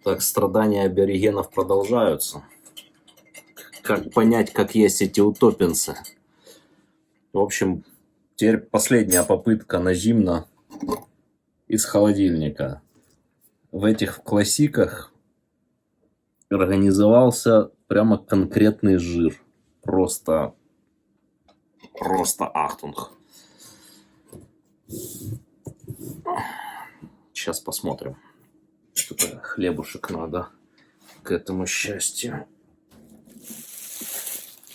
Так, страдания аборигенов продолжаются. Как понять, как есть эти утопинцы? В общем, теперь последняя попытка нажимна из холодильника. В этих классиках организовался прямо конкретный жир. Просто ахтунг. Сейчас посмотрим. Что-то хлебушек надо к этому счастью.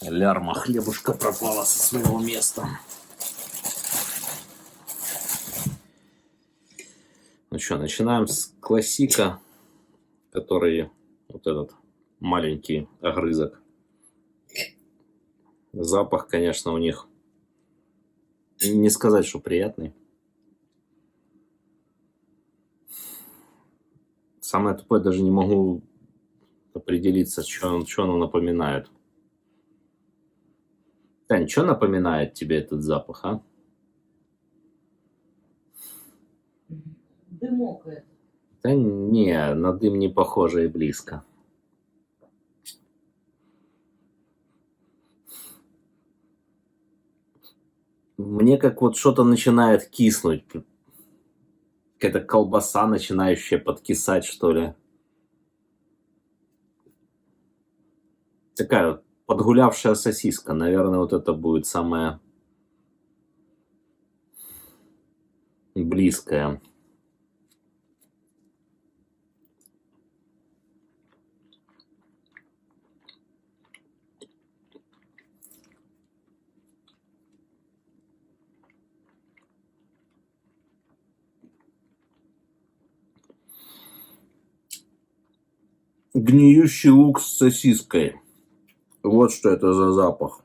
Лярма хлебушка пропала со своего места. Ну что, начинаем с классика, который вот этот маленький огрызок. Запах, конечно, у них не сказать, что приятный. Самое тупое, даже не могу определиться, что оно напоминает. Тань, что напоминает тебе этот запах, а? Дымок это. Да не, на дым не похоже и близко. Мне как вот что-то начинает киснуть. Какая-то колбаса, начинающая подкисать, что ли. Такая вот подгулявшая сосиска. Наверное, вот это будет самое близкое. Гниющий лук с сосиской. Вот что это за запах.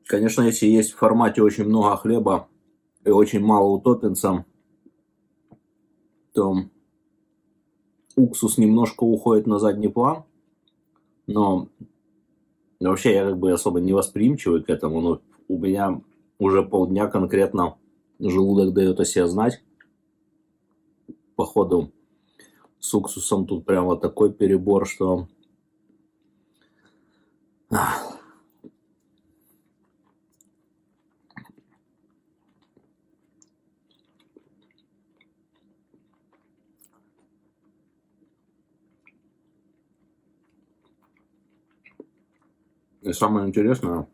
Конечно, если есть в формате очень много хлеба и очень мало утопинца, то уксус немножко уходит на задний план. Но вообще я как бы особо не восприимчивый к этому. Но у меня уже полдня конкретно желудок дает о себе знать. Походу с уксусом тут прямо такой перебор, что... И самое интересное,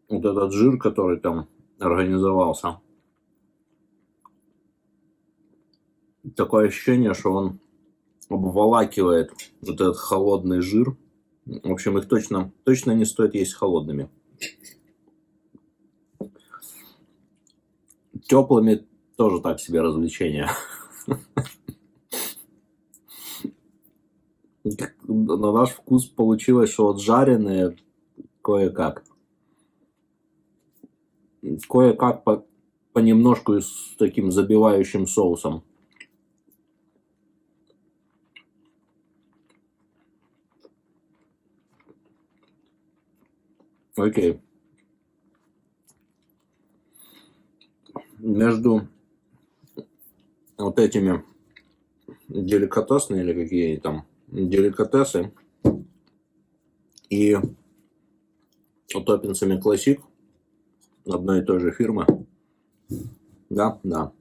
вот этот жир, который там организовался, такое ощущение, что он обволакивает вот этот холодный жир. В общем, их точно не стоит есть холодными. Теплыми тоже так себе развлечение. На наш вкус получилось, что вот жареные кое-как понемножку и с таким забивающим соусом. Окей. Между вот этими деликатесные или какие там деликатесы и утопинцами классик одной и той же фирмы. Да.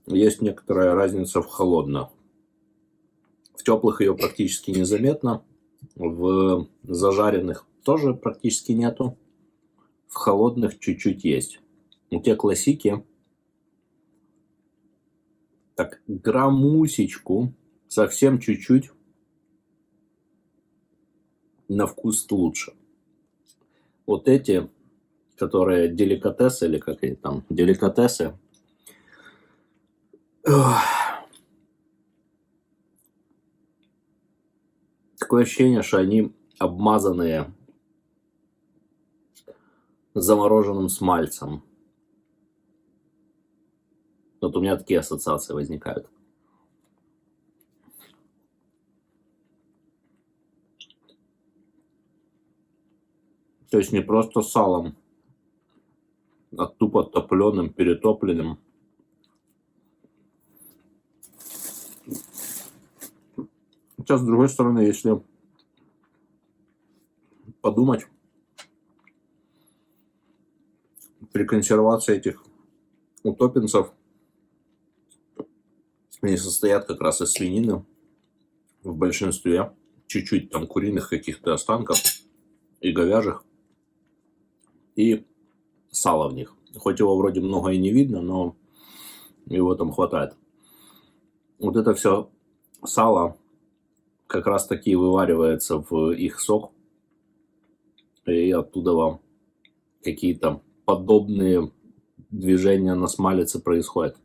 Есть некоторая разница в холодных. В теплых ее практически незаметно. В зажаренных тоже практически нету. В холодных чуть-чуть есть. У те классики так граммусечку, совсем чуть-чуть на вкус лучше. Вот эти, которые деликатесы, или как они там, деликатесы, такое ощущение, что они обмазанные замороженным смальцем. Вот у меня такие ассоциации возникают. То есть не просто с салом, а тупо топленым, перетопленным. Хотя, с другой стороны, если подумать, при консервации этих утопинцев они состоят как раз из свинины в большинстве, чуть-чуть там куриных каких-то останков и говяжьих, и сала в них. Хоть его вроде много и не видно, но его там хватает. Вот это все сало как раз таки вываривается в их сок, и оттуда вам какие-то подобные движения на смалице происходят.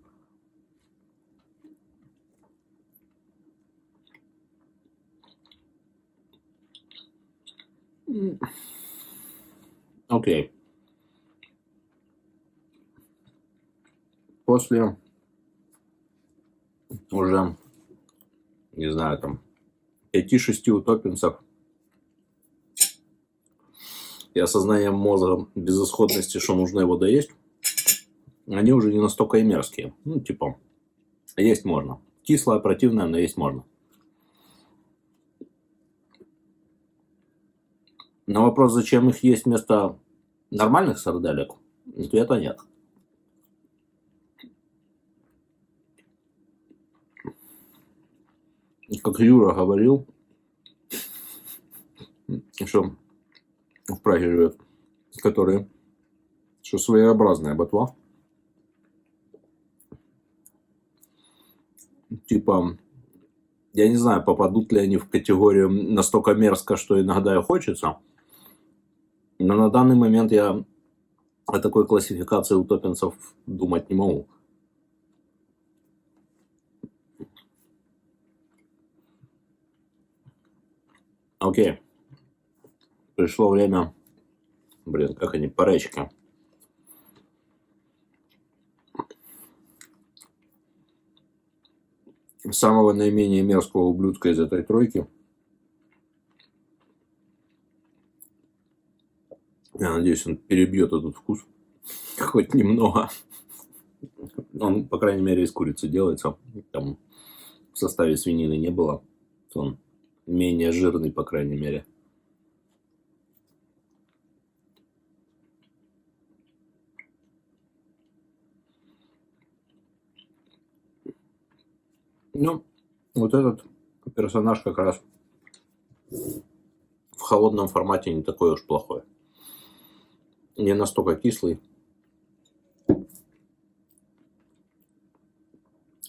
Окей. После уже, не знаю, там 5-6 утопинцев и осознанием мозга безысходности, что нужно его доесть, они уже не настолько и мерзкие. Ну, типа, есть можно. Кислое, противное, но есть можно. На вопрос, зачем их есть вместо нормальных сарделек, ответа нет. Как Юра говорил, что в Праге живет, который, что своеобразная ботва. Типа, я не знаю, попадут ли они в категорию настолько мерзко, что иногда и хочется. Но на данный момент я о такой классификации утопинцев думать не могу. Окей. Пришло время, как они, паречки. Самого наименее мерзкого ублюдка из этой тройки. Я надеюсь, он перебьет этот вкус. Хоть немного. Он, по крайней мере, из курицы делается. Там в составе свинины не было. Он менее жирный, по крайней мере. Ну, вот этот персонаж как раз в холодном формате не такой уж плохой. Не настолько кислый.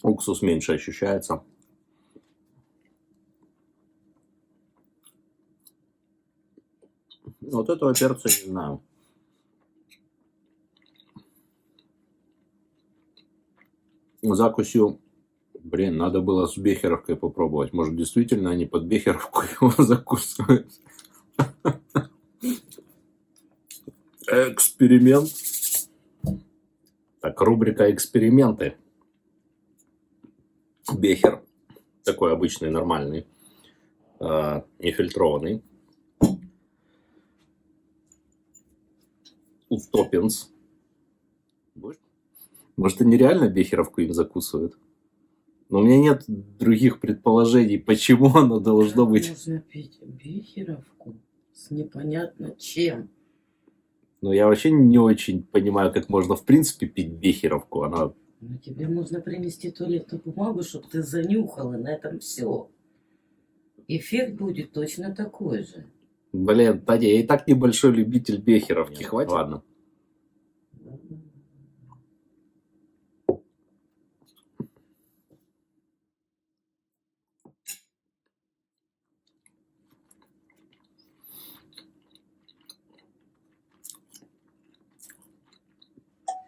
Уксус меньше ощущается. Вот этого перца не знаю. Закусью, надо было с бехеровкой попробовать. Может, действительно они под бехеровку его закусывают. Эксперимент. Так, рубрика «Эксперименты». Бехер. Такой обычный, нормальный. Нефильтрованный. Утопинс. Может, они реально бехеровку им закусывают? Но у меня нет других предположений, почему оно должно быть. Можно пить бехеровку с непонятно чем. Но я вообще не очень понимаю, как можно в принципе пить бехеровку. Она... Ну, тебе можно принести туалетную бумагу, чтобы ты занюхал, и на этом все. Эффект будет точно такой же. Таня, я и так небольшой любитель бехеровки. Нет. Хватит? Ладно.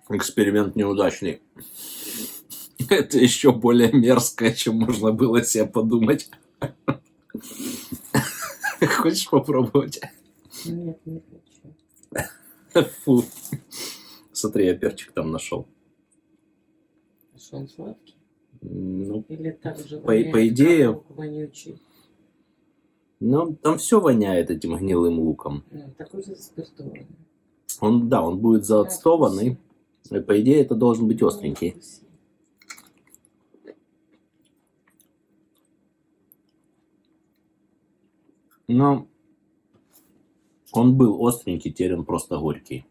Эксперимент неудачный. Это еще более мерзкое, чем можно было себе подумать. Хочешь попробовать? Нет, не хочу. Фу. Смотри, я перчик там нашел. Что он сладкий? Ну, Или так же по идее, вонючий? Ну, там все воняет этим гнилым луком. Ну, так уже заспиртованный. Он, да, он будет заотстованный. И, по идее, это должен быть остренький. Но он был остренький, теперь он просто горький.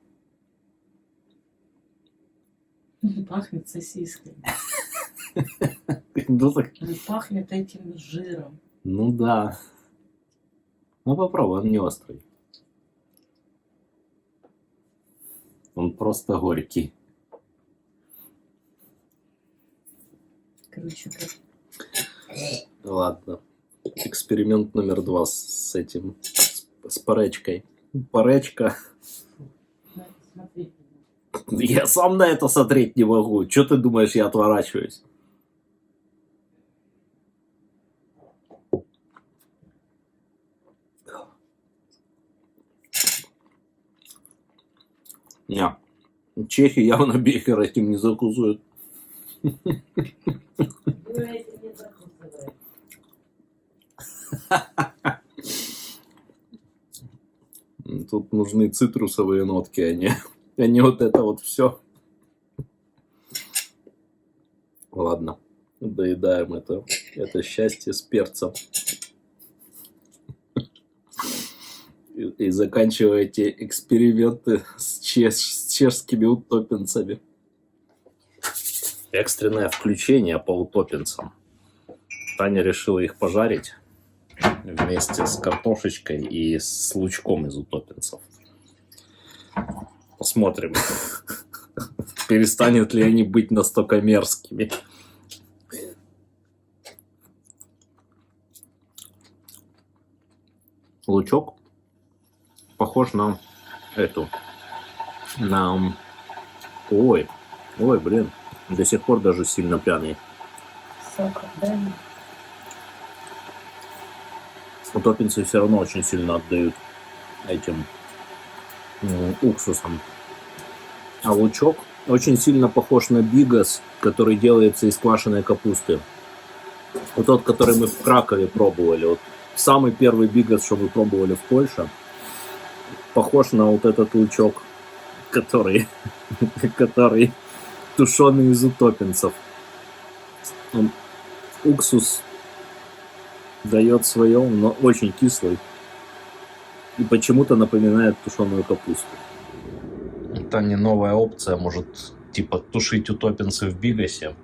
Пахнет сосисками. Ну, так- Он пахнет этим жиром. ну да. Ну попробуй, он не острый. Он просто горький. Короче, как... Ладно. Эксперимент номер 2 с этим. С паречкой. Паречка. Смотри. Я сам на это смотреть не могу. Че ты думаешь, я отворачиваюсь? Не. Чехи явно бехер этим не закусывают. Тут нужны цитрусовые нотки, а не вот это вот все. Ладно, доедаем это счастье с перцем. И заканчиваете эксперименты с чешскими утопинцами. Экстренное включение по утопинцам. Таня решила их пожарить вместе с картошечкой и с лучком из утопинцев. Посмотрим, перестанет ли они быть настолько мерзкими. Лучок похож на эту, ой, блин, до сих пор даже сильно пряный. Сахар, дай мне. Утопинцы все равно очень сильно отдают этим уксусом. А лучок очень сильно похож на бигас, который делается из квашеной капусты. Вот тот, который мы в Кракове пробовали. Вот самый первый бигас, что мы пробовали в Польше, похож на вот этот лучок, который тушеный из утопинцев. Уксус дает свое, но очень кислый. И почему-то напоминает тушеную капусту. Это не новая опция, может, типа тушить утопинцы в бигасе.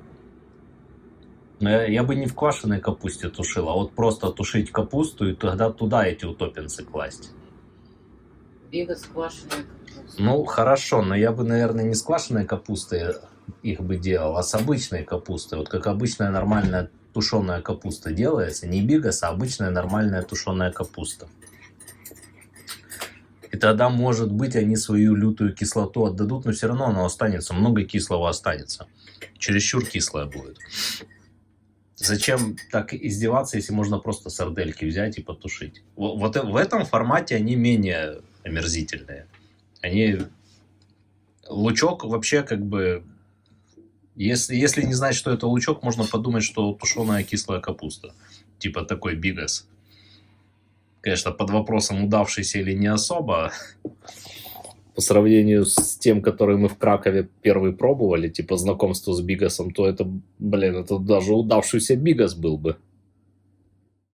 Но я бы не в квашеной капусте тушил, а вот просто тушить капусту и тогда туда эти утопинцы класть. Бигас квашеная капуста. Ну, хорошо, но я бы, наверное, не с квашеной капустой их бы делал, а с обычной капустой. Вот как обычная нормальная тушеная капуста делается, не бигас, а обычная нормальная тушеная капуста. И тогда, может быть, они свою лютую кислоту отдадут, но все равно оно останется, много кислого останется. Чересчур кислое будет. Зачем так издеваться, если можно просто сардельки взять и потушить? Вот в этом формате они менее омерзительные. Лучок вообще как бы... Если не знать, что это лучок, можно подумать, что тушеная кислая капуста. Типа такой бигас. Конечно, под вопросом, удавшийся или не особо. По сравнению с тем, который мы в Кракове первый пробовали, типа знакомство с бигасом, то это, блин, это даже удавшийся бигас был бы.